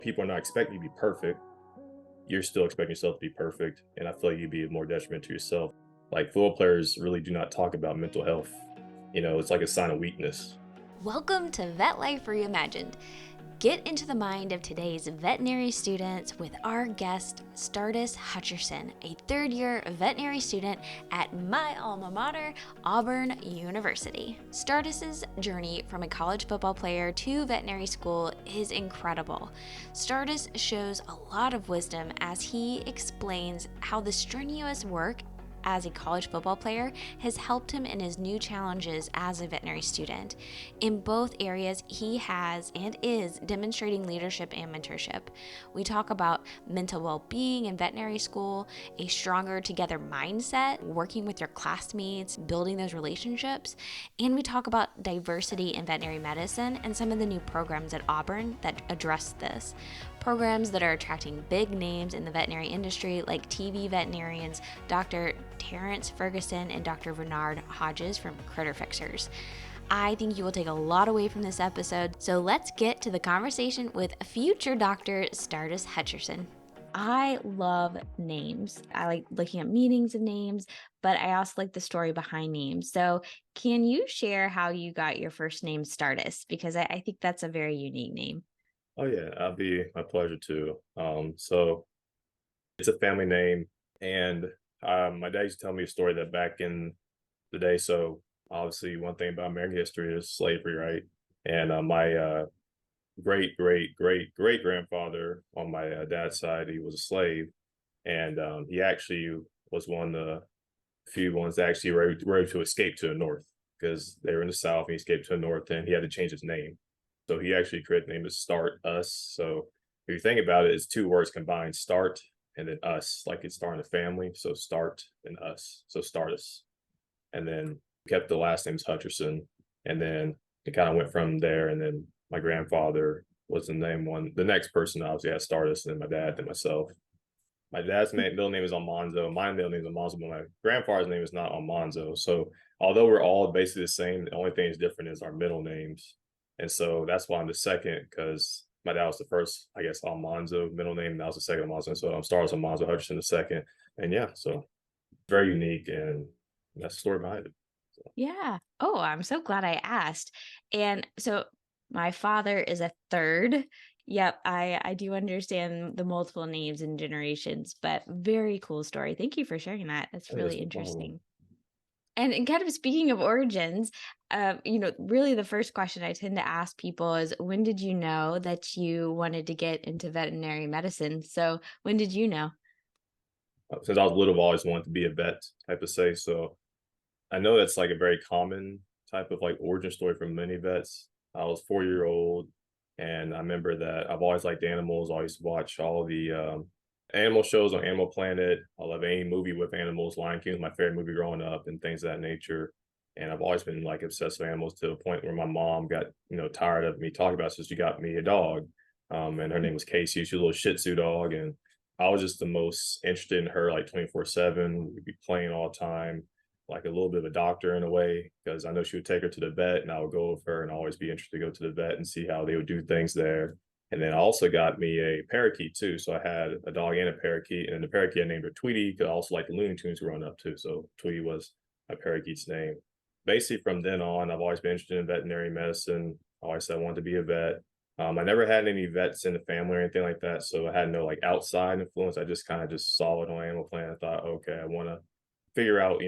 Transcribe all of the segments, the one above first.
People are not expecting you to be perfect. You're still expecting yourself to be perfect. And I feel like you'd be more detriment to yourself. Like football players really do not talk about mental health. It's like a sign of weakness. Welcome to Vet Life Reimagined. Get into the mind of today's veterinary students with our guest, Startus Hutcherson, a third-year veterinary student at my alma mater, Auburn University. Startus's journey from a college football player to veterinary school is incredible. Startus shows a lot of wisdom as he explains how the strenuous work as a college football player has helped him in his new challenges as a veterinary student. In both areas, he has and is demonstrating leadership and mentorship. We talk about mental well-being in veterinary school, a stronger together mindset, working with your classmates, building those relationships, and we talk about diversity in veterinary medicine and some of the new programs at Auburn that address this. Programs that are attracting big names in the veterinary industry like TV veterinarians, Dr. Terrence Ferguson and Dr. Vernard Hodges from Critter Fixers. I think you will take a lot away from this episode, so let's get to the conversation with future Dr. Startus Hutcherson. I love names. I like looking at meanings of names, but I also like the story behind names. So can you share how you got your first name Startus? Because I think that's a very unique name. Oh yeah, that'd be my pleasure too. So it's a family name, and my dad used to tell me a story that back in the day. So obviously, one thing about American history is slavery, right? And my great great great great grandfather on my dad's side, he was a slave, and he actually was one of the few ones that actually were able to escape to the north because they were in the south and he escaped to the north, and he had to change his name. So he actually created the name to Start Us. So if you think about it, it's two words combined: start and then us, like it's starting a family. So start and us. So Startus. And then kept the last name's Hutcherson. And then it kind of went from there. And then my grandfather was the name one. The next person obviously had Startus, and then my dad, then myself. My dad's middle name is Almanzo. My middle name is Almanzo, but my grandfather's name is not Almanzo. So although we're all basically the same, the only thing that's different is our middle names. And so that's why I'm the second, because my dad was the first, I guess, Almanzo middle name, and I was the second Almanzo. So I'm Starrs Almanzo Hutcherson the second. And yeah, so very unique, and that's the story behind it. So, Yeah. Oh, I'm so glad I asked. And so my father is a third. Yep, I do understand the multiple names and generations, but very cool story. Thank you for sharing that. That's yeah, really that's no problem. interesting. And kind of speaking of origins, really the first question I tend to ask people is when did you know that you wanted to get into veterinary medicine? So when did you know? Since I was little, I've always wanted to be a vet type of say. So I know that's like a very common type of like origin story for many vets. I was 4 year old, and I remember that I've always liked animals. I used to watch all the animal shows on Animal Planet. I love any movie with animals. Lion King was my favorite movie growing up, and things of that nature. And I've always been like obsessed with animals to the point where my mom got tired of me talking about it, so she got me a dog. And her name was Casey. She was a little Shih Tzu dog, and I was just the most interested in her, like 24/7. We'd be playing all the time, like a little bit of a doctor in a way, because I know she would take her to the vet, and I would go with her and always be interested to go to the vet and see how they would do things there. And then I also got me a parakeet too. So I had a dog and a parakeet, and the parakeet I named her Tweety because I also like the Looney Tunes growing up too. So Tweety was my parakeet's name. Basically, from then on, I've always been interested in veterinary medicine. I always said I wanted to be a vet. I never had any vets in the family or anything like that, so I had no like outside influence. I just kind of just saw it on Animal Planet. I thought, okay, I want to figure out,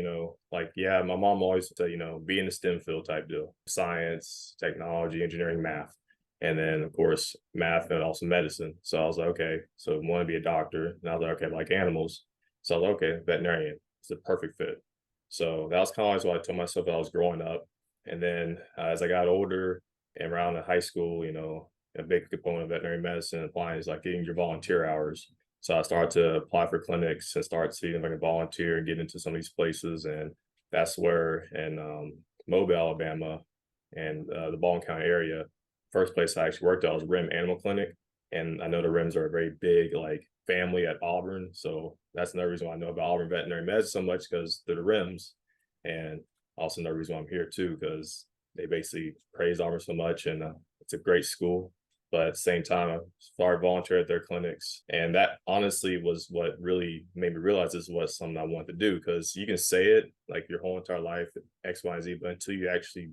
like, yeah, my mom always said, be in the STEM field type deal: science, technology, engineering, math. And then, of course, math and also medicine. So I was like, okay, so I want to be a doctor. And I was like, okay, I like animals. So I was like, okay, veterinarian. It's the perfect fit. So that was kind of what I told myself that I was growing up. And then as I got older and around in high school, a big component of veterinary medicine applying is like getting your volunteer hours. So I started to apply for clinics and start seeing if I can volunteer and get into some of these places. And that's where in Mobile, Alabama, and the Baldwin County area, first place I actually worked at was Rim Animal Clinic. And I know the Rims are a very big like family at Auburn. So that's another reason why I know about Auburn veterinary medicine so much, because they're the Rims. And also another reason why I'm here too, because they basically praise Auburn so much, and it's a great school. but at the same time, I started volunteering at their clinics. And that honestly was what really made me realize this was something I wanted to do, because you can say it like your whole entire life, X, Y, and Z, but until you actually,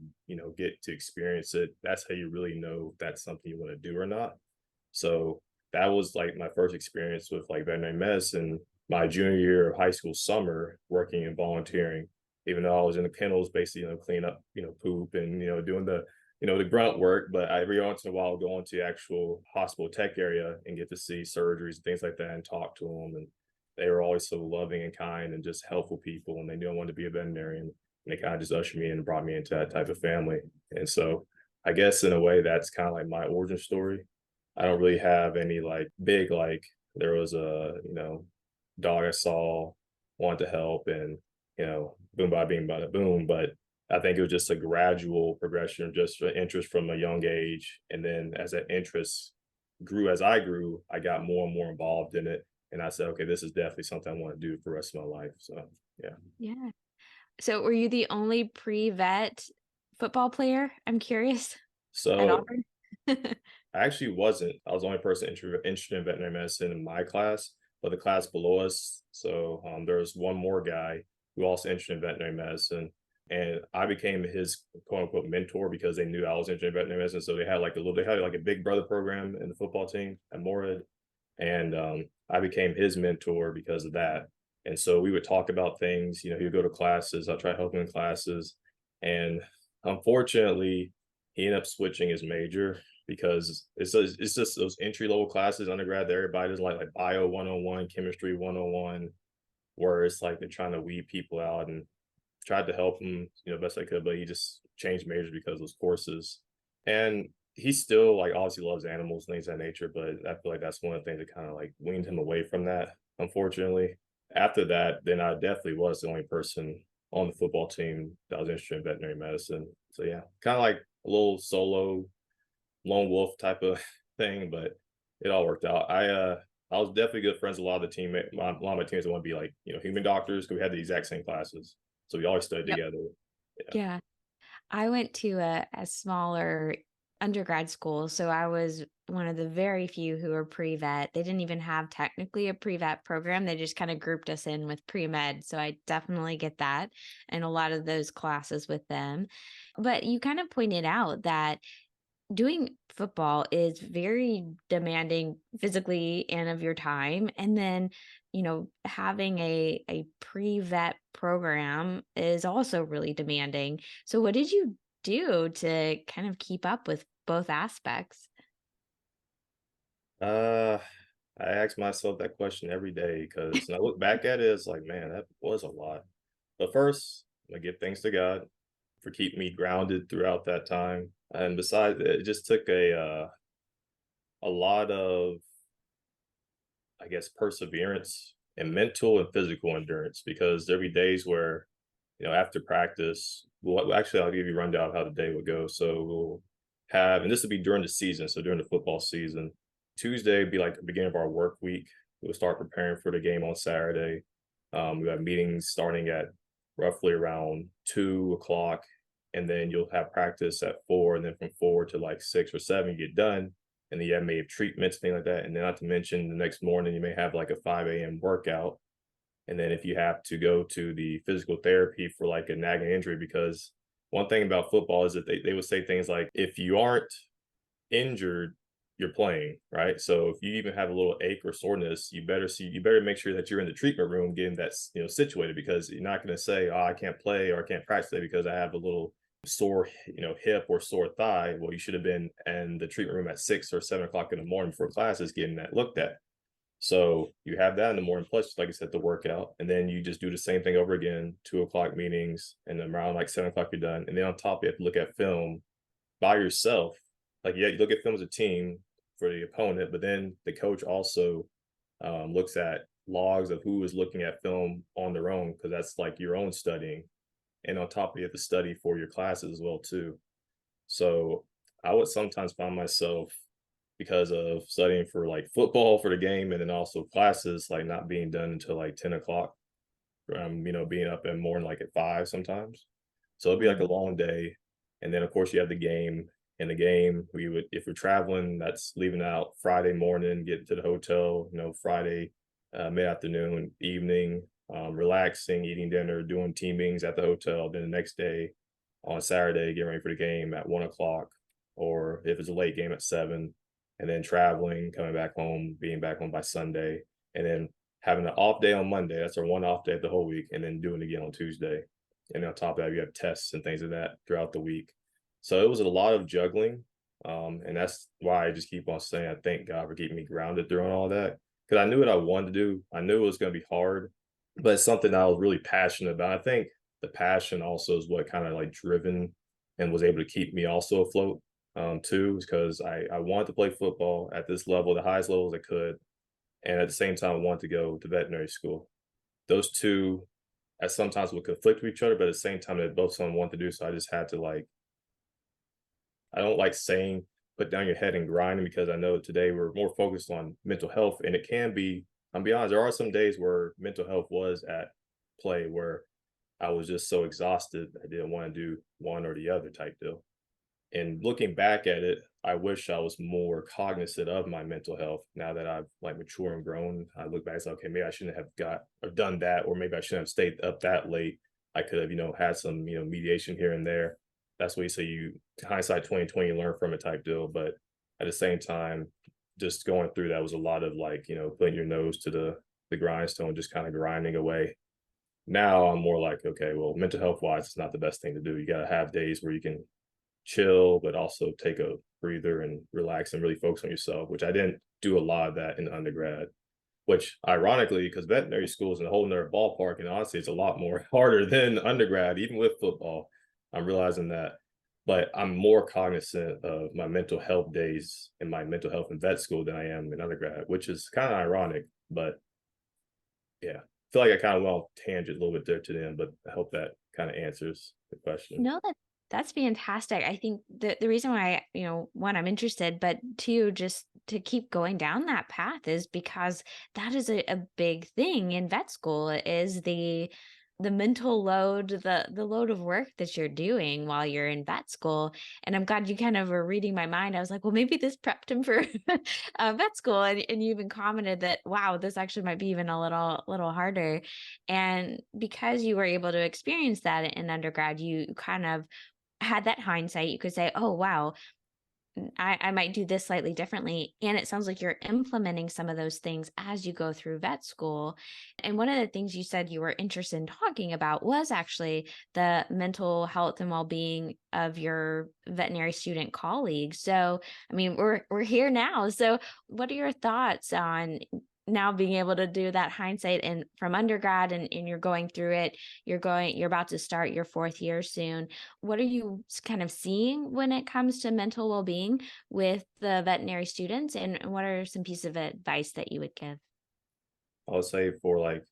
get to experience it, that's how you really know if that's something you want to do or not. So that was like my first experience with like veterinary medicine, my junior year of high school summer, working and volunteering. Even though I was in the kennels, basically, clean up, poop and doing the grunt work. But I every once in a while go into actual hospital tech area and get to see surgeries and things like that and talk to them. And they were always so loving and kind and just helpful people. And they knew I wanted to be a veterinarian. And they kind of just ushered me in and brought me into that type of family. And so I guess in a way that's kind of like my origin story. I don't really have any like big like there was a dog I saw, wanted to help, and boom by being bada boom. But I think it was just a gradual progression, just for interest from a young age, and then as that interest grew, as I grew, I got more and more involved in it, and I said, okay, this is definitely something I want to do for the rest of my life. So yeah. Yeah. So were you the only pre-vet football player? I'm curious, at So Auburn? I actually wasn't. I was the only person interested in veterinary medicine in my class, but the class below us. So there was one more guy who also interested in veterinary medicine, and I became his quote unquote mentor because they knew I was interested in veterinary medicine. So they had like a big brother program in the football team at Moorhead, and I became his mentor because of that. And so we would talk about things. He would go to classes. I try helping in classes, and unfortunately, he ended up switching his major because it's just those entry level classes undergrad that everybody does like bio 101, chemistry 101, where it's like they're trying to weed people out, and tried to help him, best I could, but he just changed majors because of those courses. And he still like obviously loves animals and things of that nature, but I feel like that's one of the things that kind of like weaned him away from that, unfortunately. After that, then I definitely was the only person on the football team that was interested in veterinary medicine. So yeah, kind of like a little solo lone wolf type of thing, but it all worked out. I was definitely good friends with a lot of the teammates. A lot of my teammates want to be like human doctors because we had the exact same classes, so we always studied Yep. together. Yeah. Yeah. I went to a smaller undergrad school, so I was one of the very few who were pre-vet. They didn't even have technically a pre-vet program. They just kind of grouped us in with pre-med. So I definitely get that and a lot of those classes with them. But you kind of pointed out that doing football is very demanding physically and of your time, and then having a pre-vet program is also really demanding. So what did you do to kind of keep up with both aspects? Uh, I ask myself that question every day because when I look back at it, it's like, man, that was a lot. But first, I give thanks to God for keeping me grounded throughout that time. And besides, it just took a lot of, I guess, perseverance and mental and physical endurance, because there'll be days where, after practice, well, actually, I'll give you a rundown of how the day would go. So we'll have, and this would be during the season. So during the football season, Tuesday would be like the beginning of our work week. We'll start preparing for the game on Saturday. We have meetings starting at roughly around 2 o'clock, and then you'll have practice at 4, and then from 4 to like 6 or 7, you get done, and then you have maybe treatments, things like that. And then not to mention the next morning, you may have like a 5 a.m. workout. And then if you have to go to the physical therapy for like a nagging injury, because one thing about football is that they would say things like, if you aren't injured, you're playing, right? So if you even have a little ache or soreness, you better make sure that you're in the treatment room getting that situated, because you're not going to say, oh, I can't play or I can't practice today because I have a little sore hip or sore thigh. Well, you should have been in the treatment room at 6 or 7 o'clock in the morning before classes getting that looked at. So you have that in the morning, plus, like I said, the workout, and then you just do the same thing over again. 2 o'clock meetings, and then around like 7 o'clock you're done. And then on top, you have to look at film by yourself. Like, yeah, you look at film as a team for the opponent, but then the coach also looks at logs of who is looking at film on their own, because that's like your own studying. And on top, you have to study for your classes as well too. So I would sometimes find myself, because of studying for like football for the game and then also classes, like not being done until like 10 o'clock. Being up in morning like at 5 sometimes. So it'd be like a long day. And then of course you have the game, in the game. We would, if we're traveling, that's leaving out Friday morning, getting to the hotel, Friday mid-afternoon, evening, relaxing, eating dinner, doing teamings at the hotel. Then the next day on Saturday, getting ready for the game at 1 o'clock, or if it's a late game at 7, and then traveling, coming back home, being back home by Sunday, and then having an off day on Monday. That's our one off day of the whole week, and then doing it again on Tuesday. And on top of that, you have tests and things like that throughout the week. So it was a lot of juggling. And that's why I just keep on saying I thank God for keeping me grounded through all that. Because I knew what I wanted to do. I knew it was going to be hard, but it's something that I was really passionate about. I think the passion also is what kind of like driven and was able to keep me also afloat too, because I wanted to play football at this level, the highest levels I could. And at the same time, I wanted to go to veterinary school. Those two at sometimes would conflict with each other, but at the same time, they both something I want to do. So I just had to like, I don't like saying put down your head and grind because I know today we're more focused on mental health, and it can be. I'll be honest, there are some days where mental health was at play where I was just so exhausted I didn't want to do one or the other type deal. And looking back at it, I wish I was more cognizant of my mental health now that I've like matured and grown. I look back and say, okay, maybe I shouldn't have got or done that, or maybe I shouldn't have stayed up that late. I could have, had some, mediation here and there. That's what you say you hindsight 2020 learn from it type deal. But at the same time, just going through that was a lot of like, putting your nose to the grindstone, just kind of grinding away. Now I'm more like, okay, well, mental health wise, it's not the best thing to do. You got to have days where you can chill, but also take a breather and relax and really focus on yourself, which I didn't do a lot of that in undergrad, which ironically, because veterinary school is in a whole nother ballpark, and honestly, it's a lot more harder than undergrad, even with football. I'm realizing that, but I'm more cognizant of my mental health days and my mental health in vet school than I am in undergrad, which is kind of ironic, but yeah. I feel like I kind of went off tangent a little bit there to the end, but I hope that kind of answers the question. No, that's fantastic. I think the reason why, one, I'm interested, but two, just to keep going down that path is because that is a big thing in vet school is the mental load, the load of work that you're doing while you're in vet school. And I'm glad you kind of were reading my mind. I was like, well, maybe this prepped him for vet school. And you even commented that, wow, this actually might be even a little harder. And because you were able to experience that in undergrad, you kind of had that hindsight. You could say, oh, wow, I might do this slightly differently. And it sounds like you're implementing some of those things as you go through vet school. And one of the things you said you were interested in talking about was actually the mental health and well-being of your veterinary student colleagues. So, I mean, we're here now. So, what are your thoughts on now being able to do that hindsight and from undergrad and you're going through it, you're about to start your fourth year soon. What are you kind of seeing when it comes to mental well-being with the veterinary students? And what are some pieces of advice that you would give? I would say for like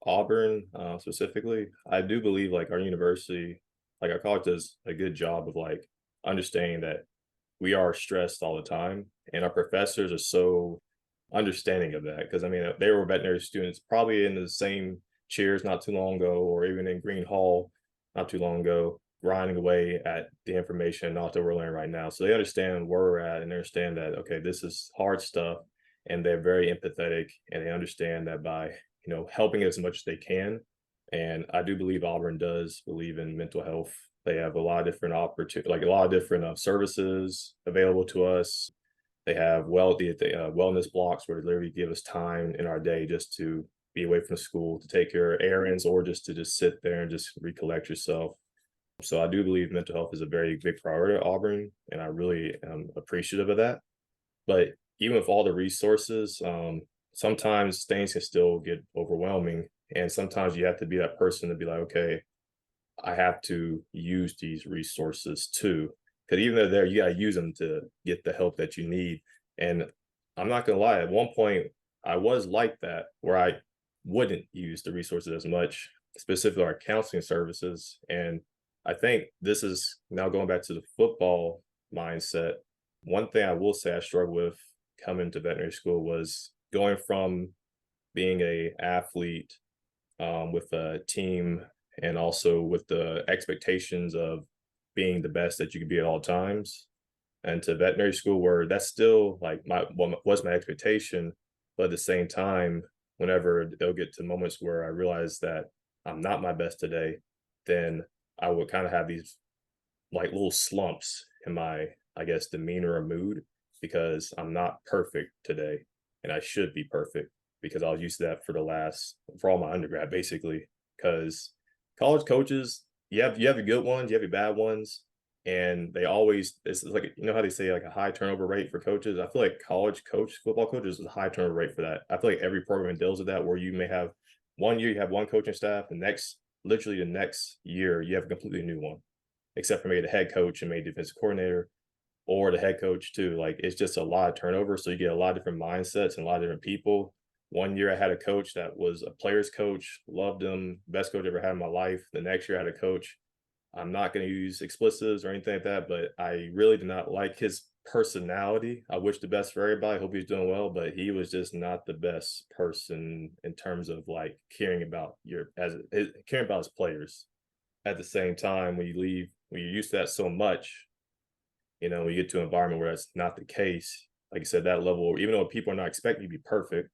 Auburn specifically, I do believe like our university, like our college does a good job of like understanding that we are stressed all the time, and our professors are so understanding of that. Because I mean, they were veterinary students probably in the same chairs not too long ago, or even in Green Hall not too long ago, grinding away at the information and knowledge that we're learning right now. So they understand where we're at and they understand that okay, this is hard stuff, and they're very empathetic and they understand that by helping as much as they can. And I do believe Auburn does believe in mental health. They have a lot of different opportunities, like a lot of different services available to us. They have wellness blocks where they literally give us time in our day just to be away from school, to take care of errands, or just to just sit there and just recollect yourself. So I do believe mental health is a very big priority at Auburn, and I really am appreciative of that. But even with all the resources, sometimes things can still get overwhelming, and sometimes you have to be that person to be like, okay, I have to use these resources too. Because even though they're there, you got to use them to get the help that you need. And I'm not gonna lie, at one point I was like that, where I wouldn't use the resources as much, specifically our counseling services. And I think this is now going back to the football mindset. One thing I will say I struggled with coming to veterinary school was going from being a athlete with a team, and also with the expectations of being the best that you could be at all times. and to veterinary school where that's still like what was my expectation. But at the same time, whenever they'll get to moments where I realize that I'm not my best today, then I would kind of have these like little slumps in my, I guess, demeanor or mood because I'm not perfect today and I should be perfect because I was used to that for all my undergrad basically. Because college coaches, you have your good ones, you have your bad ones, and they always it's like how they say like a high turnover rate for coaches. I feel like football coaches is a high turnover rate for that. I feel like every program deals with that where you may have one year you have one coaching staff, literally the next year you have a completely new one except for maybe the head coach and maybe defensive coordinator or the head coach too. Like it's just a lot of turnover. So you get a lot of different mindsets and a lot of different people. One year I had a coach that was a player's coach, loved him, best coach I ever had in my life. The next year I had a coach. I'm not going to use explicitives or anything like that, but I really did not like his personality. I wish the best for everybody. Hope he's doing well, but he was just not the best person in terms of like caring about his players. At the same time, when you're used to that so much, when you get to an environment where that's not the case, like you said, that level, even though people are not expecting you to be perfect,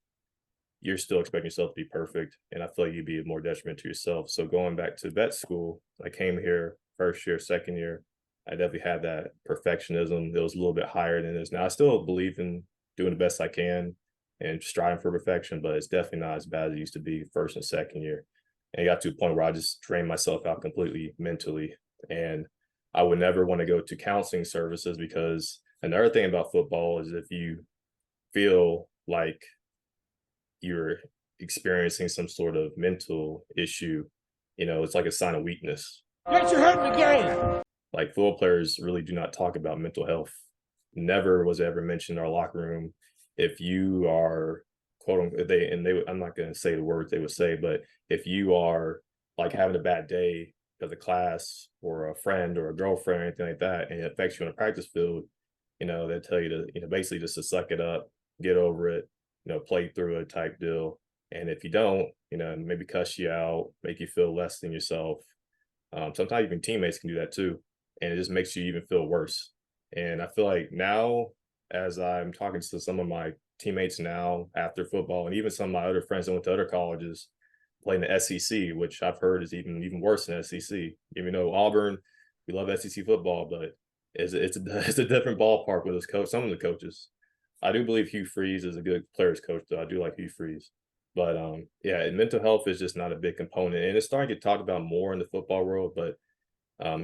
you're still expecting yourself to be perfect. And I feel like you'd be more detriment to yourself. So going back to vet school, I came here first year, second year, I definitely had that perfectionism that was a little bit higher than it is now. I still believe in doing the best I can and striving for perfection, but it's definitely not as bad as it used to be first and second year. And it got to a point where I just drained myself out completely mentally. And I would never want to go to counseling services because another thing about football is if you feel like you're experiencing some sort of mental issue, it's like a sign of weakness. Get your head in the game. Like football players really do not talk about mental health. Never was it ever mentioned in our locker room. If you are quote unquote I'm not going to say the words they would say, but if you are like having a bad day because of class or a friend or a girlfriend or anything like that, and it affects you on the practice field, they tell you to, basically just to suck it up, get over it, play through it type deal. And if you don't, maybe cuss you out, make you feel less than yourself. Sometimes even teammates can do that too. And it just makes you even feel worse. And I feel like now, as I'm talking to some of my teammates now after football, and even some of my other friends that went to other colleges, playing the SEC, which I've heard is even worse than SEC. Even though Auburn, we love SEC football, but it's a different ballpark with some of the coaches. I do believe Hugh Freeze is a good players coach, though. I do like Hugh Freeze. But yeah, and mental health is just not a big component. And it's starting to get talked about more in the football world, but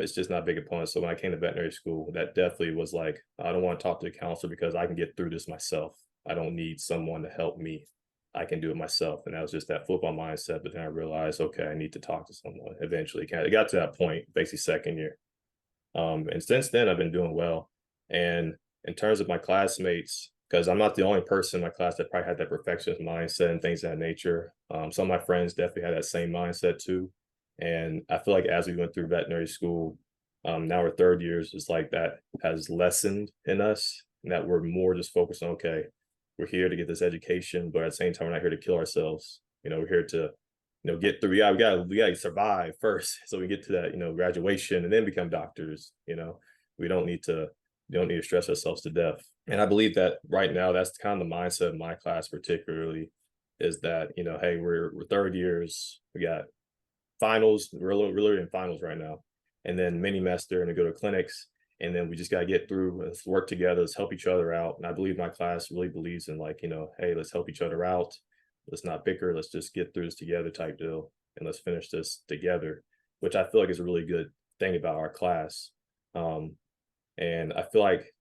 it's just not a big component. So when I came to veterinary school, that definitely was like, I don't want to talk to a counselor because I can get through this myself. I don't need someone to help me. I can do it myself. And that was just that football mindset. But then I realized, okay, I need to talk to someone eventually. It got to that point, basically second year. And since then, I've been doing well. And in terms of my classmates, because I'm not the only person in my class that probably had that perfectionist mindset and things of that nature. Some of my friends definitely had that same mindset too. And I feel like as we went through veterinary school, now we're third years, it's like that has lessened in us, and that we're more just focused on, okay, we're here to get this education, but at the same time, we're not here to kill ourselves. We're here to, get through. Yeah, we gotta survive first, so we get to that, graduation, and then become doctors. We don't need to stress ourselves to death. And I believe that right now, that's kind of the mindset of my class, particularly, is that hey, we're third years, we got finals, we're really in finals right now, and then mini master and to go to clinics, and then we just got to get through, let's work together, let's help each other out. And I believe my class really believes in like, hey, let's help each other out, let's not bicker, let's just get through this together type deal, and let's finish this together, which I feel like is a really good thing about our class. And I feel like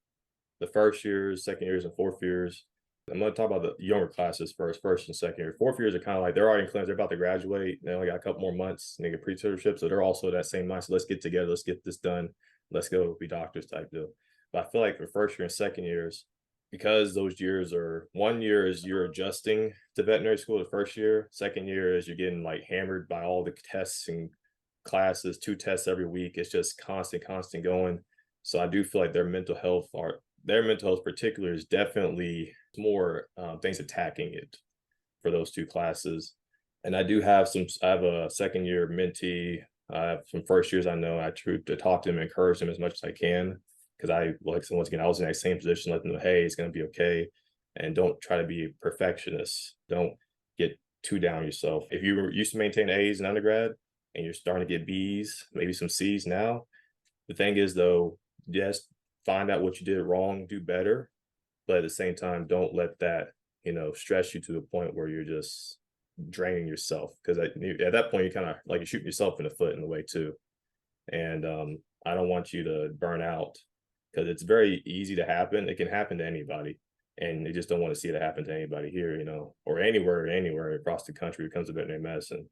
the first years, second years, and fourth years, I'm going to talk about the younger classes first and second year. Fourth years are kind of like they're already in clinics, they're about to graduate. They only got a couple more months and they get pre-tutorship. So they're also that same mindset. Let's get together, let's get this done, let's go be doctors type deal. But I feel like for first year and second years, because those years are 1 year is you're adjusting to veterinary school the first year, second year is you're getting like hammered by all the tests and classes, 2 tests every week. It's just constant going. So I do feel like their mental health particular is definitely more things attacking it for those 2 classes. And I have a second year mentee. I have some first years I know I try to talk to them, encourage them as much as I can. because so once again, I was in that same position, let them know, hey, it's going to be okay. And don't try to be a perfectionist. Don't get too down on yourself. If you were used to maintain A's in undergrad and you're starting to get B's, maybe some C's now, the thing is though, yes, find out what you did wrong, do better. But at the same time, don't let that, stress you to the point where you're just draining yourself. Because at that point, you kind of like you're shooting yourself in the foot in a way too. And I don't want you to burn out because it's very easy to happen. It can happen to anybody. And they just don't want to see it happen to anybody here, or anywhere across the country when it comes to veterinary medicine.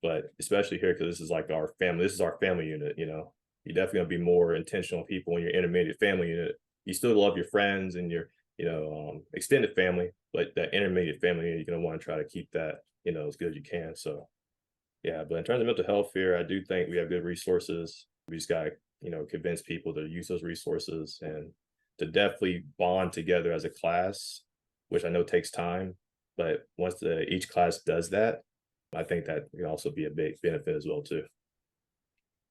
But especially here, because this is like our family, this is our family unit, You're definitely going to be more intentional people in your intermediate family unit. You still love your friends and your, extended family, but that intermediate family, you're going to want to try to keep that, as good as you can. So, yeah, but in terms of mental health here, I do think we have good resources. We just got to, convince people to use those resources and to definitely bond together as a class, which I know takes time. But once each class does that, I think that can also be a big benefit as well too.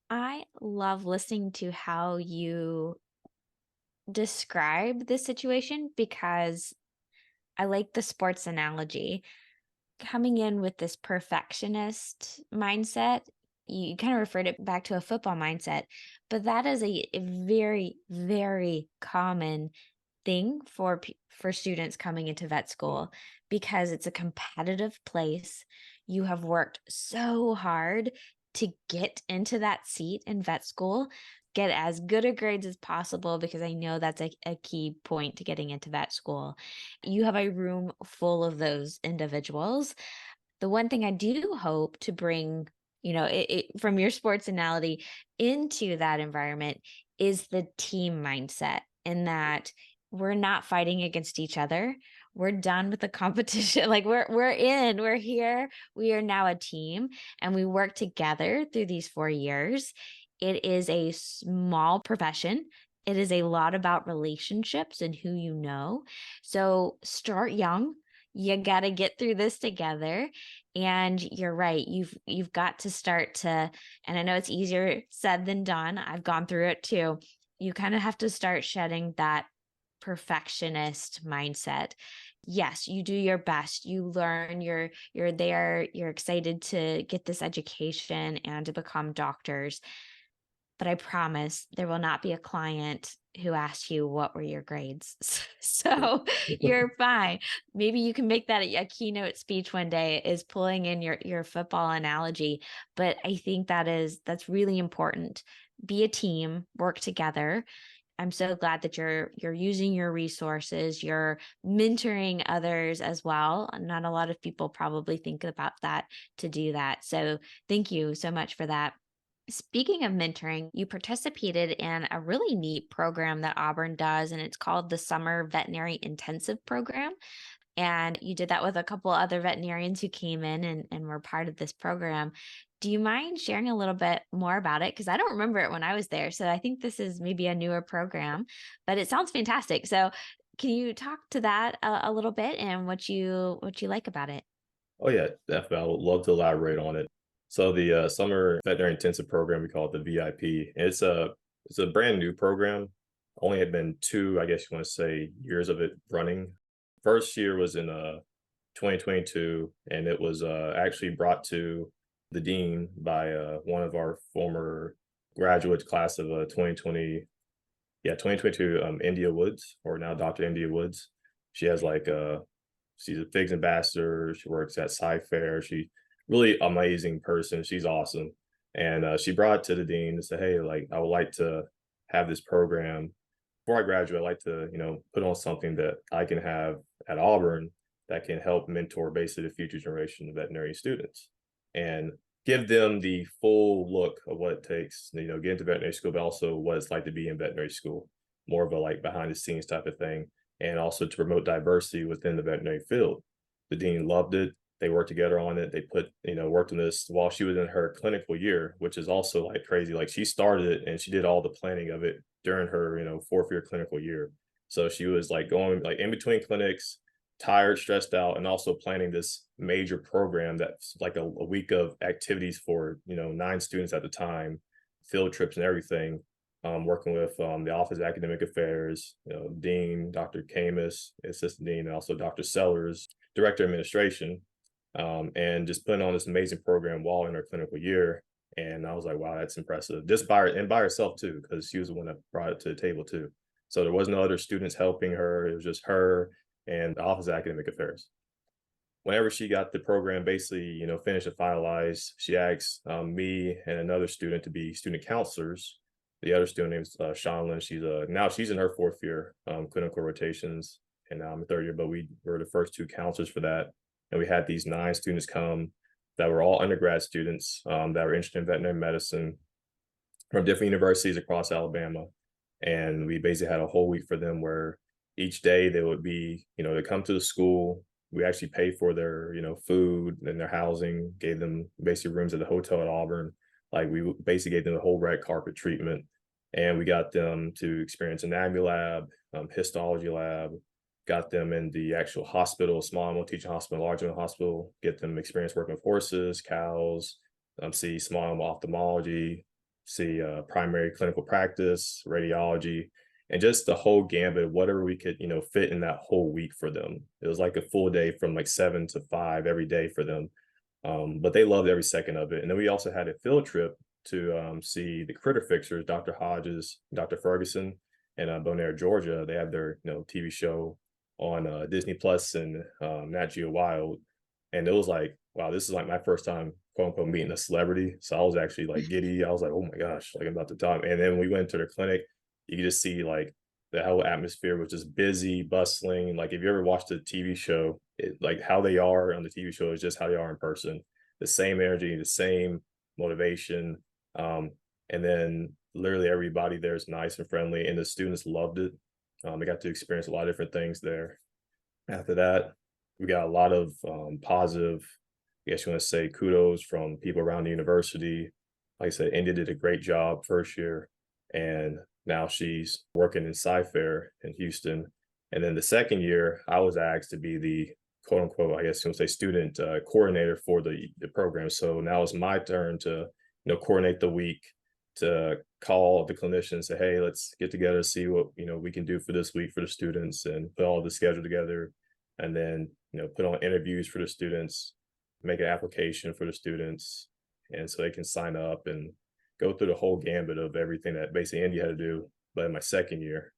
I love listening to how you describe this situation because I like the sports analogy. Coming in with this perfectionist mindset, you kind of referred it back to a football mindset, but that is a very, very common thing for students coming into vet school because it's a competitive place. You have worked so hard to get into that seat in vet school, get as good a grades as possible because I know that's a key point to getting into vet school. You have a room full of those individuals. The one thing I do hope to bring, from your sports analogy into that environment is the team mindset, in that we're not fighting against each other. We're done with the competition. Like we're here. We are now a team and we work together through these 4 years. It is a small profession. It is a lot about relationships and who you know. So start young. You got to get through this together. And you're right. You've got to start to, and I know it's easier said than done. I've gone through it too. You kind of have to start shedding that perfectionist mindset. Yes, you do your best. You learn, you're there, you're excited to get this education and to become doctors. But I promise there will not be a client who asks you, what were your grades? So you're fine. Maybe you can make that a keynote speech one day, is pulling in your football analogy. But I think that's really important. Be a team, work together. I'm so glad that you're using your resources, you're mentoring others as well. Not a lot of people probably think about that to do that. So thank you so much for that. Speaking of mentoring, you participated in a really neat program that Auburn does, and it's called the Summer Veterinary Intensive Program. And you did that with a couple other veterinarians who came in and were part of this program. Do you mind sharing a little bit more about it? Because I don't remember it when I was there. So I think this is maybe a newer program, but it sounds fantastic. So can you talk to that a little bit and what you like about it? Oh yeah, definitely. I would love to elaborate on it. So the summer veterinary intensive program, we call it the VIP. It's a brand new program. Only had been two, I guess you want to say, years of it running. First year was in 2022, and it was actually brought to the dean by one of our former graduate class of 2020, yeah, 2022, India Woods, or now Dr. India Woods. She has like she's a FIGS ambassador. She works at Sci-Fair. She really amazing person. She's awesome. And she brought it to the dean and said, hey, like, I would like to have this program. Before I graduate, I'd like to, put on something that I can have at Auburn that can help mentor basically the future generation of veterinary students and give them the full look of what it takes, get into veterinary school, but also what it's like to be in veterinary school, more of a like behind the scenes type of thing, and also to promote diversity within the veterinary field. The dean loved it. They worked together on it. They worked on this while she was in her clinical year, which is also like crazy. Like she started it and she did all the planning of it during her, fourth year clinical year. So she was like going like in between clinics, tired, stressed out, and also planning this major program that's like a week of activities for, 9 students at the time, field trips and everything. working with the Office of Academic Affairs, Dean, Dr. Camus, Assistant Dean, and also Dr. Sellers, Director of Administration, and just putting on this amazing program while in her clinical year. And I was like, wow, that's impressive. Just by herself too, because she was the one that brought it to the table too. So there was no other students helping her. It was just her and the Office of Academic Affairs. Whenever she got the program basically, finished and finalized, she asked me and another student to be student counselors. The other student named Shanlin. She's in her fourth year, clinical rotations, and now I'm in third year. But we were the first two counselors for that, and we had these 9 students come that were all undergrad students that were interested in veterinary medicine from different universities across Alabama. And we basically had a whole week for them where each day they would be, they come to the school. We actually paid for their, food and their housing, gave them basically rooms at the hotel at Auburn. Like we basically gave them the whole red carpet treatment. And we got them to experience anatomy lab, histology lab, got them in the actual hospital, small animal teaching hospital, large animal hospital, get them experience working with horses, cows, see small animal ophthalmology, see primary clinical practice, radiology, and just the whole gambit, whatever we could, fit in that whole week for them. It was like a full day from like 7 to 5 every day for them. But they loved every second of it. And then we also had a field trip to see the critter fixers, Dr. Hodges, Dr. Ferguson, and Bonaire, Georgia. They have their TV show on Disney Plus and Nat Geo Wild, and it was like, wow, this is like my first time, quote unquote, meeting a celebrity. So I was actually like giddy. I was like, oh my gosh, like I'm about to talk. And then we went to their clinic. You could just see like the whole atmosphere was just busy, bustling. Like if you ever watched a TV show, like how they are on the TV show is just how they are in person. The same energy, the same motivation. And then literally everybody there is nice and friendly, and the students loved it. They got to experience a lot of different things there. After that, we got a lot of positive, I guess you want to say, kudos from people around the university. Like I said, India did a great job first year, and now she's working in Sci-Fair in Houston. And then the second year, I was asked to be the quote unquote, I guess you would say, student coordinator for the program. So now it's my turn to coordinate the week, to call the clinicians, say, hey, let's get together, see what we can do for this week for the students, and put all the schedule together, and then put on interviews for the students, make an application for the students, and so they can sign up and go through the whole gambit of everything that basically India had to do. But in my second year,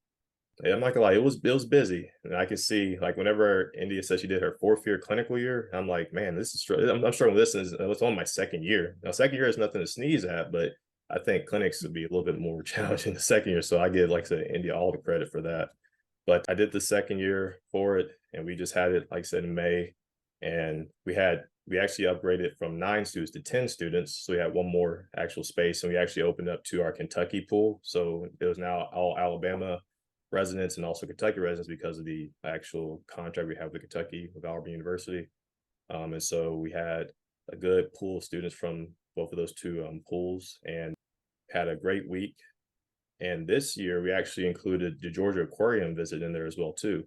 I'm not gonna lie, it was busy, and I can see like whenever India said she did her fourth year clinical year, I'm like, man, this is I'm struggling with this. It's on my second year. Now, second year is nothing to sneeze at, but I think clinics would be a little bit more challenging the second year. So I give, like I said, India all the credit for that. But I did the second year for it, and we just had it, like I said, in May, and we actually upgraded from 9 students to 10 students. So we had one more actual space, and we actually opened up to our Kentucky pool. So it was now all Alabama residents and also Kentucky residents because of the actual contract we have with Kentucky with Auburn University. And so we had a good pool of students from both of those two pools, and had a great week. And this year we actually included the Georgia Aquarium visit in there as well too.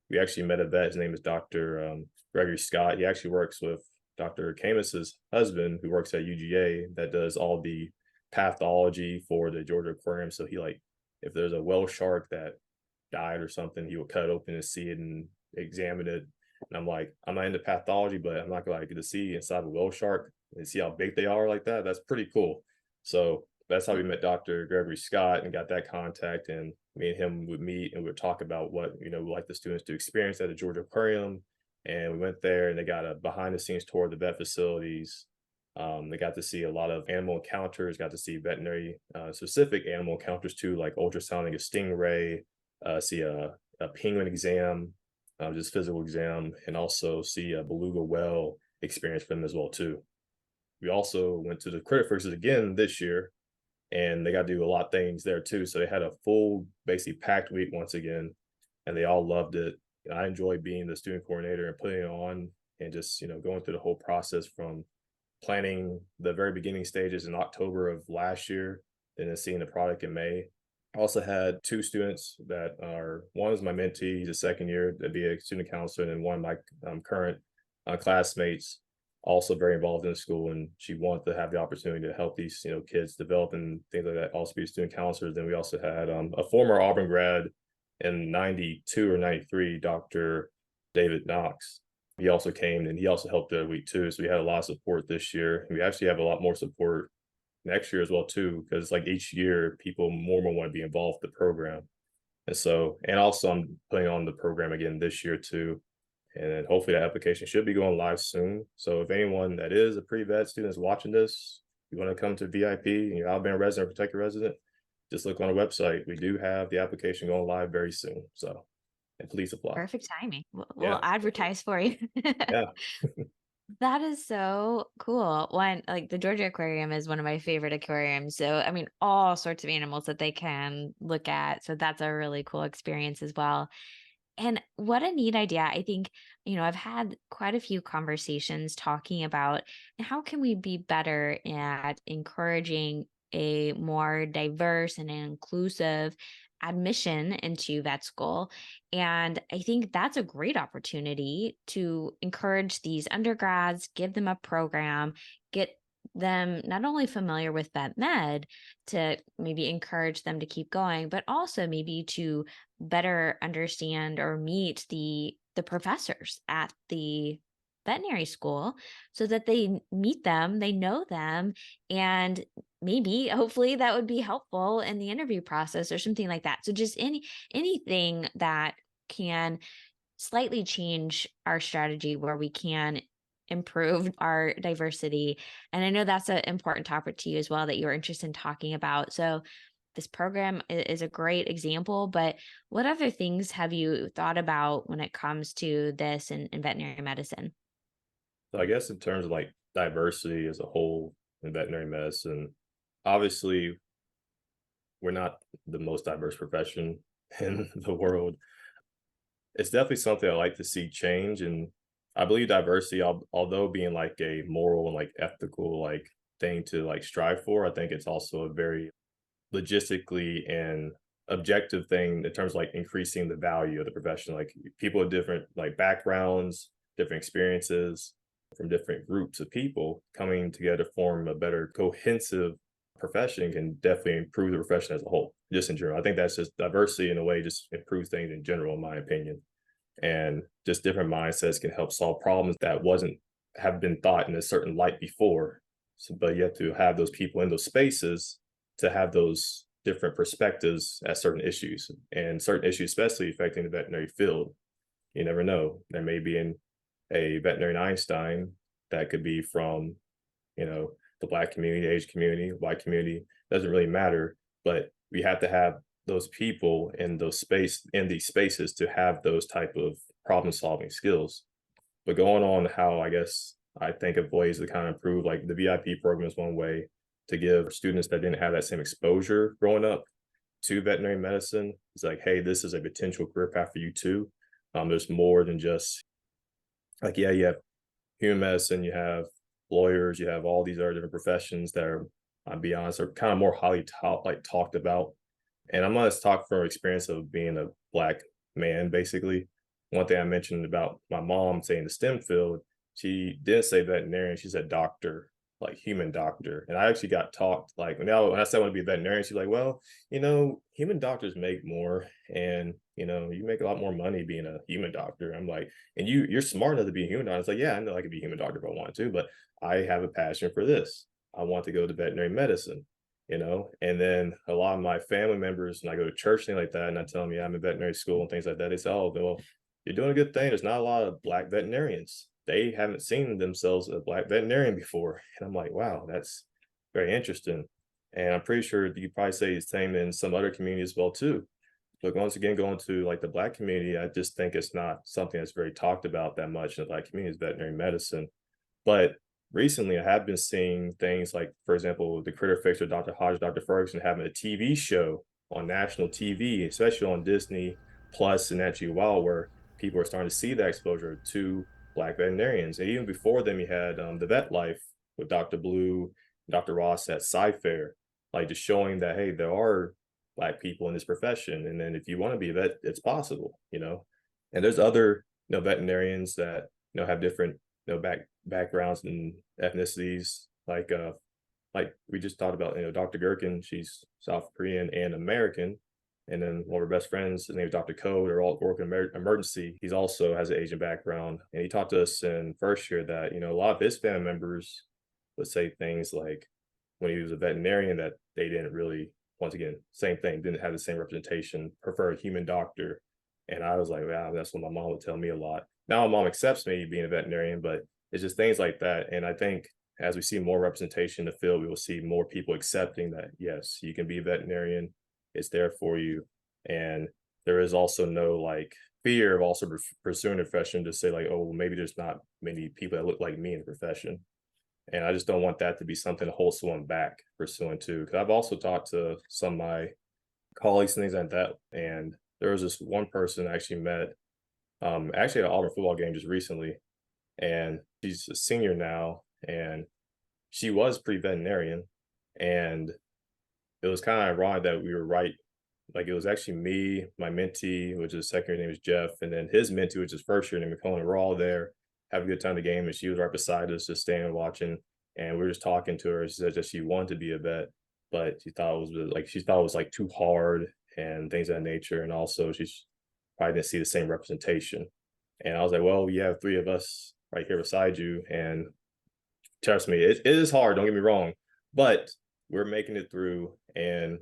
We actually met a vet. His name is Dr. Gregory Scott. He actually works with Dr. Camus's husband, who works at UGA, that does all the pathology for the Georgia Aquarium. So he, like, if there's a whale shark that died or something, he would cut it open and see it and examine it. And I'm like, I'm not into pathology, but I'm not gonna get to see inside a whale shark and see how big they are like that. That's pretty cool. So that's how we met Dr. Gregory Scott and got that contact. And me and him would meet and we would talk about what we like the students to experience at the Georgia Aquarium. And we went there and they got a behind the scenes tour of the vet facilities. They got to see a lot of animal encounters, got to see veterinary specific animal encounters too, like ultrasounding a stingray, see a penguin exam, just physical exam, and also see a beluga whale experience for them as well too. We also went to the critter fixers again this year, and they got to do a lot of things there too. So they had a full, basically packed week once again, and they all loved it. I enjoy being the student coordinator and putting it on, and just going through the whole process from planning the very beginning stages in October of last year, and then seeing the product in May. I also had 2 students that are, one is my mentee, he's a second year to be a student counselor, and then one of my current classmates also very involved in the school, and she wanted to have the opportunity to help these, kids develop and things like that, also be a student counselor. Then we also had a former Auburn grad in 92 or 93, Dr. David Knox. He also came and he also helped the week too. So we had a lot of support this year. We actually have a lot more support next year as well too, because like each year people more and more want to be involved with the program. And so, and also I'm putting on the program again this year too. And then hopefully that application should be going live soon. So if anyone that is a pre-vet student is watching this, you want to come to VIP and you're Alabama resident or protected resident, just look on the website. We do have the application going live very soon. So, and please apply. Perfect timing. We'll Yeah. advertise for you. Yeah. That is so cool. One, like the Georgia Aquarium is one of my favorite aquariums. So, I mean, all sorts of animals that they can look at. So, that's a really cool experience as well. And what a neat idea. I think, I've had quite a few conversations talking about how can we be better at encouraging a more diverse and inclusive admission into vet school. And I think that's a great opportunity to encourage these undergrads, give them a program, get them not only familiar with vet med to maybe encourage them to keep going, but also maybe to better understand or meet the professors at the veterinary school so that they meet them, they know them, and maybe hopefully that would be helpful in the interview process or something like that. So just anything that can slightly change our strategy where we can improve our diversity. And I know that's an important topic to you as well that you're interested in talking about. So this program is a great example, but what other things have you thought about when it comes to this in veterinary medicine? So I guess in terms of like diversity as a whole in veterinary medicine, obviously we're not the most diverse profession in the world. It's definitely something I like to see change. And I believe diversity, although being like a moral and like ethical like thing to like strive for, I think it's also a very logistically and objective thing in terms of like increasing the value of the profession. Like people with different like backgrounds, different experiences from different groups of people coming together to form a better cohesive profession can definitely improve the profession as a whole, just in general. I think that's just diversity in a way, just improves things in general, in my opinion. And just different mindsets can help solve problems that wasn't have been thought in a certain light before. So, but you have to have those people in those spaces to have those different perspectives at certain issues, and certain issues, especially affecting the veterinary field. You never know. There may be a veterinarian Einstein that could be from, the Black community, Asian community, white community, doesn't really matter. But we have to have those people in these spaces to have those type of problem solving skills. But going on how I guess I think of ways to kind of improve, like the VIP program is one way to give students that didn't have that same exposure growing up to veterinary medicine. It's like, hey, this is a potential career path for you too. There's more than just like, yeah, you have human medicine, you have lawyers, you have all these other different professions that are, I'll be honest, are kind of more highly talked about. And I'm going to talk from experience of being a Black man, basically. One thing I mentioned about my mom saying the STEM field, she didn't say veterinarian, she said doctor, like human doctor. And I actually got talked like when I said I want to be a veterinarian, she's like, well, human doctors make more, and you make a lot more money being a human doctor. I'm like, and you're smart enough to be a human doctor. It's like, yeah, I know I could be a human doctor if I wanted to, but I have a passion for this. I want to go to veterinary medicine. And then a lot of my family members, and I go to church, things like that, and I tell them, yeah, I'm in veterinary school and things like that. They say, oh, well, you're doing a good thing. There's not a lot of Black veterinarians. They haven't seen themselves as a Black veterinarian before. And I'm like, wow, that's very interesting. And I'm pretty sure you probably say the same in some other communities as well, too. But once again, going to like the Black community, I just think it's not something that's very talked about that much in the Black community is veterinary medicine. But recently, I have been seeing things like, for example, the Critter Fixer, Dr. Hodges, Dr. Ferguson having a TV show on national TV, especially on Disney Plus and actually Wild, where people are starting to see that exposure to Black veterinarians. And even before them, you had the Vet Life with Dr. Blue, Dr. Ross at Sci-Fair, like just showing that, hey, there are Black people in this profession. And then if you want to be a vet, it's possible. And there's other, veterinarians that, have different backgrounds and ethnicities. Like we just talked about, Dr. Gherkin, she's South Korean and American. And then one of our best friends, his name is Dr. Code, or all work in emergency. He's also has an Asian background. And he taught us in first year that, a lot of his family members would say things like when he was a veterinarian that they didn't really, once again, same thing, didn't have the same representation, prefer a human doctor. And I was like, wow, that's what my mom would tell me a lot. Now my mom accepts me being a veterinarian, but it's just things like that. And I think as we see more representation in the field, we will see more people accepting that, yes, you can be a veterinarian. It's there for you. And there is also no like fear of also pursuing a profession to say like, oh, well, maybe there's not many people that look like me in the profession. And I just don't want that to be something to hold someone back pursuing too. Because I've also talked to some of my colleagues and things like that. And there was this one person I actually met, actually at an Auburn football game just recently. And she's a senior now. And she was pre-veterinarian. And it was kind of ironic that we were right. Like it was actually me, my mentee, which is second year name is Jeff, and then his mentee, which is first year name is Conan. We're all there, have a good time at the game, and she was right beside us, just standing and watching. And we were just talking to her. She said that she wanted to be a vet, but she thought it was like too hard and things of that nature. And also she's probably didn't see the same representation. And I was like, well, you have three of us right here beside you. And trust me, it is hard, don't get me wrong, but we're making it through. And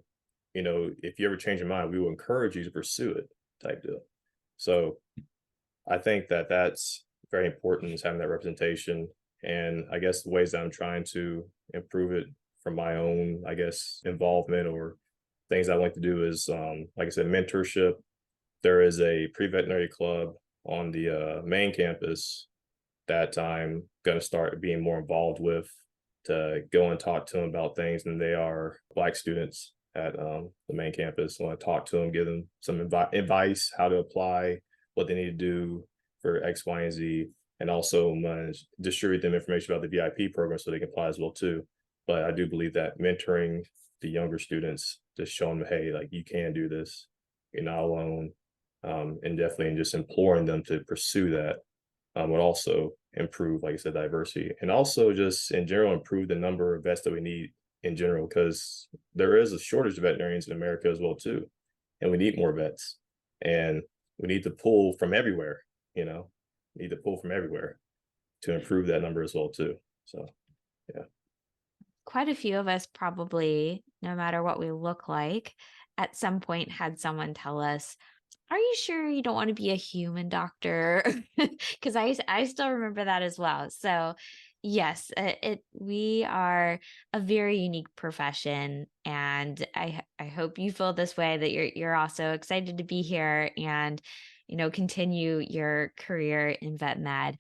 if you ever change your mind, we will encourage you to pursue it, type deal. So I think that that's very important, is having that representation. And I guess the ways that I'm trying to improve it from my own, I guess, involvement or things I like to do is, like I said, mentorship. There is a pre-veterinary club on the main campus that I'm going to start being more involved with, to go and talk to them about things. And they are Black students at the main campus. I want to talk to them, give them some advice, how to apply, what they need to do for X, Y, and Z, and also distribute them information about the VIP program so they can apply as well too. But I do believe that mentoring the younger students, just showing them, hey, like you can do this, you're not alone, and definitely just imploring them to pursue that would also improve, like I said, diversity, and also just in general improve the number of vets that we need in general, because there is a shortage of veterinarians in America as well too, and we need more vets, and we need to pull from everywhere. Need to pull from everywhere to improve that number as well too. So, yeah. Quite a few of us probably, no matter what we look like, at some point had someone tell us, are you sure you don't want to be a human doctor? Because I still remember that as well. So yes, we are a very unique profession, and I hope you feel this way, that you're also excited to be here and continue your career in vet med.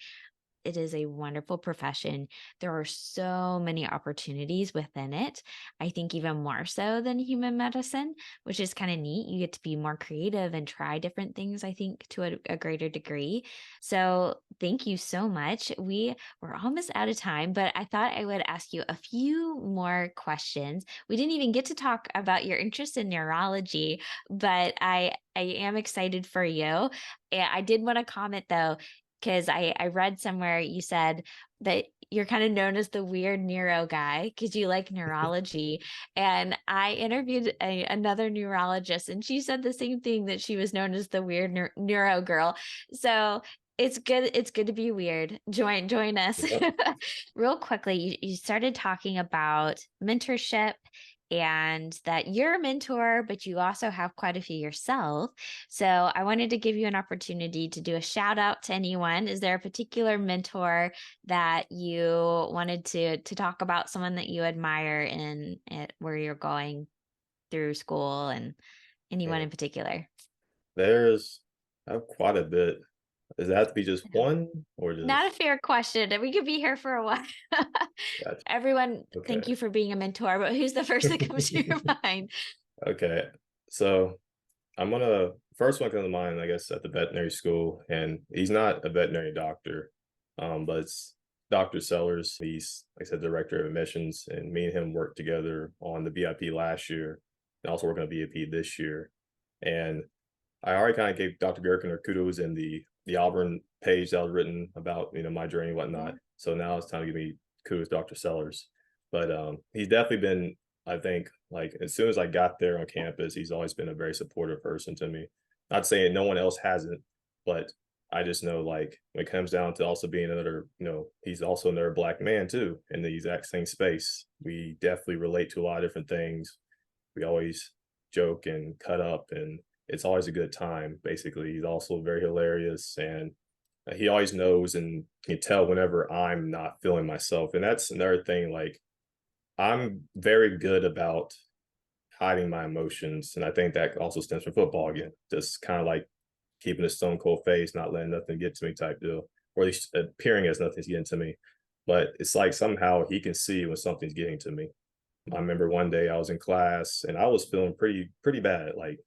It is a wonderful profession. There are so many opportunities within it. I think even more so than human medicine, which is kind of neat. You get to be more creative and try different things, I think, to a greater degree. So thank you so much. We're almost out of time, but I thought I would ask you a few more questions. We didn't even get to talk about your interest in neurology, but I am excited for you. And I did want to comment though, because I read somewhere you said that you're kind of known as the weird neuro guy because you like neurology. And I interviewed another neurologist, and she said the same thing, that she was known as the weird neuro girl. So it's good. It's good to be weird. Join us. Yep. Real quickly. You started talking about mentorship, and that you're a mentor, but you also have quite a few yourself. So I wanted to give you an opportunity to do a shout out to anyone. Is there a particular mentor that you wanted to talk about, someone that you admire in where you're going through school, and anyone Yeah. in particular? I have quite a bit. Does it have to be just one, or Not a just fair question. We could be here for a while. gotcha. Everyone, Okay. thank you for being a mentor, but who's the first that comes to your mind? Okay. So I'm gonna first one comes to mind, I guess, at the veterinary school, and he's not a veterinary doctor, but it's Dr. Sellers. He's, like I said, director of admissions, and me and him worked together on the VIP last year, and also working on VIP this year. And I already kind of gave Dr. Gherkin her kudos in the the Auburn page that was written about, my journey and whatnot. Mhm. So now it's time to give me kudos, Dr. Sellers. But he's definitely been, I think, like as soon as I got there on campus, he's always been a very supportive person to me. Not saying no one else hasn't, but I just know like when it comes down to also being another, he's also another black man too in the exact same space. We definitely relate to a lot of different things. We always joke and cut up, and it's always a good time. Basically, he's also very hilarious, and he always knows and can tell whenever I'm not feeling myself. And that's another thing. Like I'm very good about hiding my emotions, and I think that also stems from football again. Just kind of like keeping a stone cold face, not letting nothing get to me type deal, or at least appearing as nothing's getting to me. But it's like somehow he can see when something's getting to me. I remember one day I was in class and I was feeling pretty bad, like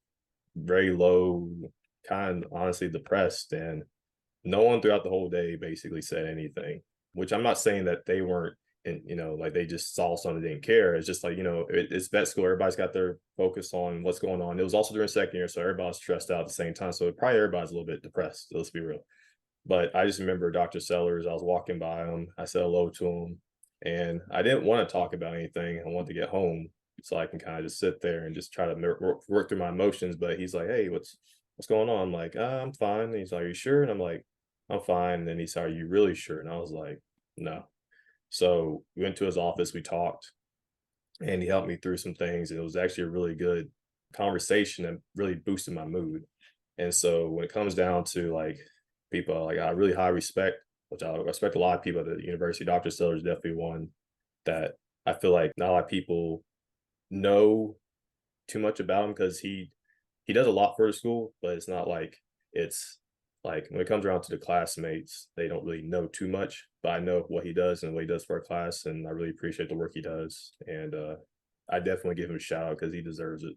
very low, kind of honestly depressed, and no one throughout the whole day basically said anything. Which I'm not saying that they weren't, and like they just saw something, they didn't care. It's just like it's vet school. Everybody's got their focus on what's going on. It was also during second year, so everybody's stressed out at the same time. So probably everybody's a little bit depressed. Let's be real. But I just remember Dr. Sellers. I was walking by him. I said hello to him, and I didn't want to talk about anything. I wanted to get home so I can kind of just sit there and just try to work through my emotions. But he's like, "Hey, what's going on?" I'm like, "I'm fine." And he's like, "Are you sure?" And I'm like, "I'm fine." And then he said, "Are you really sure?" And I was like, "No." So we went to his office. We talked, and he helped me through some things. And it was actually a really good conversation and really boosted my mood. And so when it comes down to like people, like I really high respect, which I respect a lot of people at the university. Dr. Stiller is definitely one that I feel like not a lot of people know too much about him because he does a lot for the school, but it's not like it's like when it comes around to the classmates, they don't really know too much. But I know what he does and what he does for our class, and I really appreciate the work he does. And I definitely give him a shout out because he deserves it.